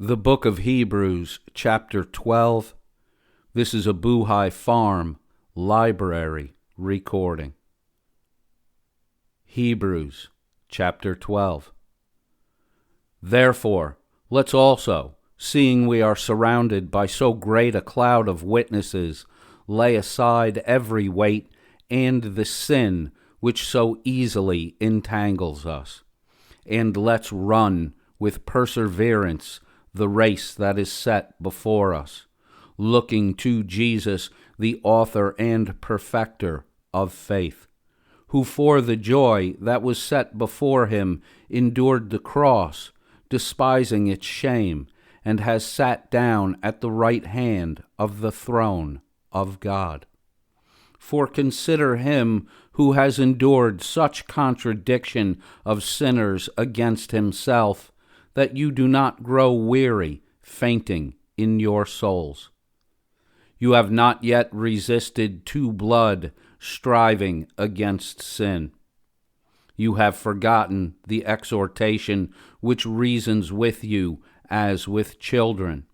The book of Hebrews, chapter 12. This is a Buhay Farm library recording. Hebrews, chapter 12. Therefore, let's also, seeing we are surrounded by so great a cloud of witnesses, lay aside every weight and the sin which so easily entangles us, and let's run with perseverance the race that is set before us, looking to Jesus, the author and perfecter of faith, who for the joy that was set before him endured the cross, despising its shame, and has sat down at the right hand of the throne of God. For consider him who has endured such contradiction of sinners against himself, that you do not grow weary, fainting in your souls. You have not yet resisted to blood, striving against sin. You have forgotten the exhortation which reasons with you as with children.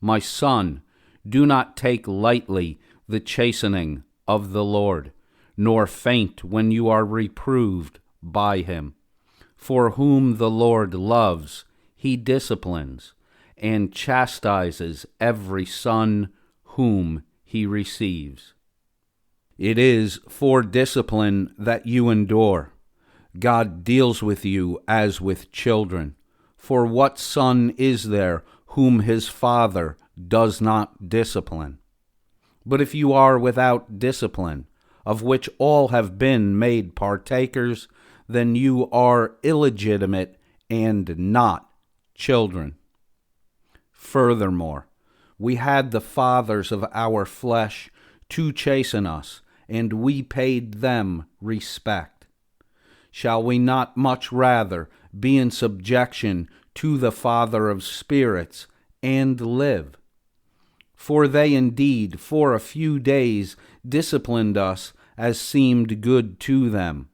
My son, do not take lightly the chastening of the Lord, nor faint when you are reproved by him. For whom the Lord loves, he disciplines, and chastises every son whom he receives. It is for discipline that you endure. God deals with you as with children. For what son is there whom his father does not discipline? But if you are without discipline, of which all have been made partakers, then you are illegitimate and not children. Furthermore, we had the fathers of our flesh to chasten us, and we paid them respect. Shall we not much rather be in subjection to the Father of spirits and live? For they indeed for a few days disciplined us as seemed good to them,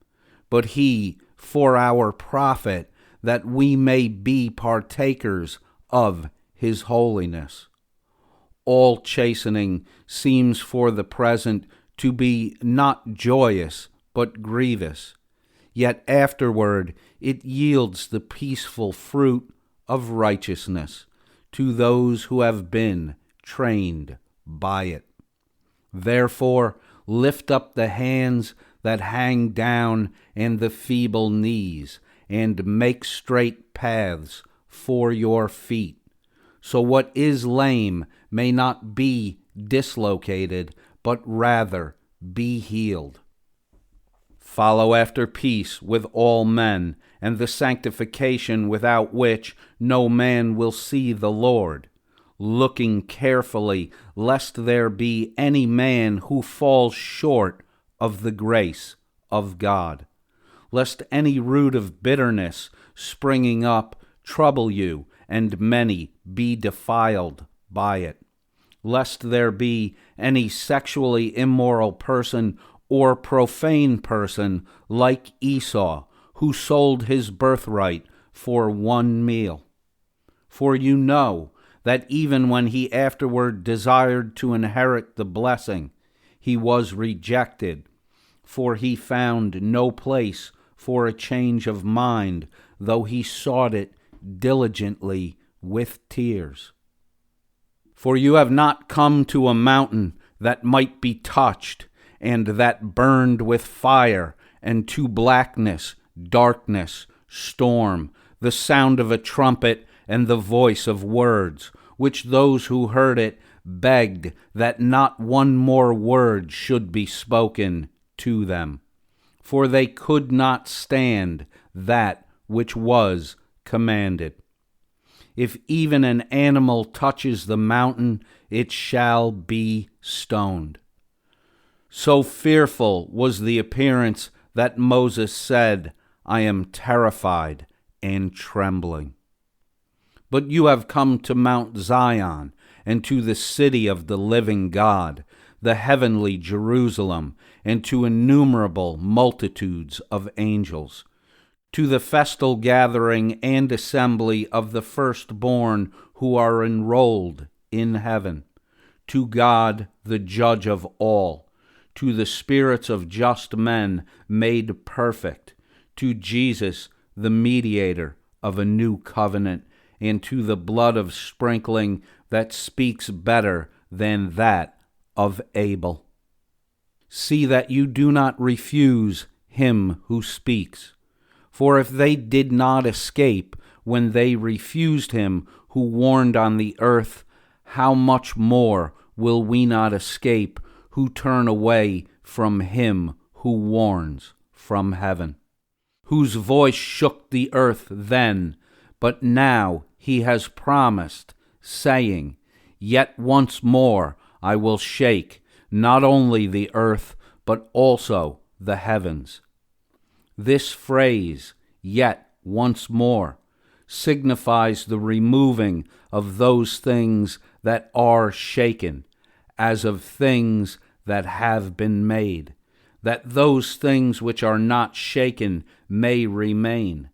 but he for our profit, that we may be partakers of his holiness. All chastening seems for the present to be not joyous, but grievous, yet afterward it yields the peaceful fruit of righteousness to those who have been trained by it. Therefore, lift up the hands that hang down and the feeble knees, and make straight paths for your feet, so what is lame may not be dislocated, but rather be healed. Follow after peace with all men, and the sanctification without which no man will see the Lord, looking carefully lest there be any man who falls short of the grace of God, lest any root of bitterness springing up trouble you, and many be defiled by it, lest there be any sexually immoral person or profane person like Esau, who sold his birthright for one meal. For you know that even when he afterward desired to inherit the blessing, he was rejected, for he found no place for a change of mind, though he sought it diligently with tears. For you have not come to a mountain that might be touched, and that burned with fire, and to blackness, darkness, storm, the sound of a trumpet, and the voice of words, which those who heard it begged that not one more word should be spoken to them. For they could not stand that which was commanded. If even an animal touches the mountain, it shall be stoned. So fearful was the appearance that Moses said, I am terrified and trembling. But you have come to Mount Zion, and to the city of the living God, the heavenly Jerusalem, and to innumerable multitudes of angels, to the festal gathering and assembly of the firstborn who are enrolled in heaven, to God the judge of all, to the spirits of just men made perfect, to Jesus the mediator of a new covenant, and to the blood of sprinkling that speaks better than that of Abel. See that you do not refuse him who speaks. For if they did not escape when they refused him who warned on the earth, how much more will we not escape who turn away from him who warns from heaven? Whose voice shook the earth then, but now he has promised, saying, Yet once more I will shake not only the earth, but also the heavens. This phrase, yet once more, signifies the removing of those things that are shaken, as of things that have been made, that those things which are not shaken may remain.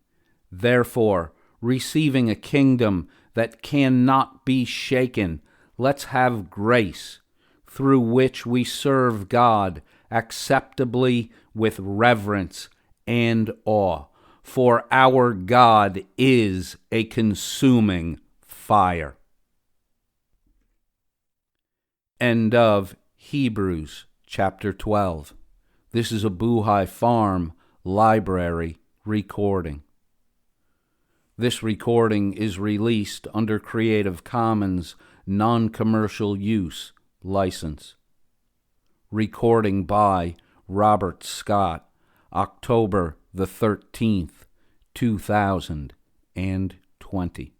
Therefore, receiving a kingdom that cannot be shaken, let's have grace, through which we serve God acceptably with reverence and awe. For our God is a consuming fire. End of Hebrews chapter 12. This is a Buhay Farm Library recording. This recording is released under Creative Commons non-commercial use license. Recording by Robert Scott, October the 13th, 2020.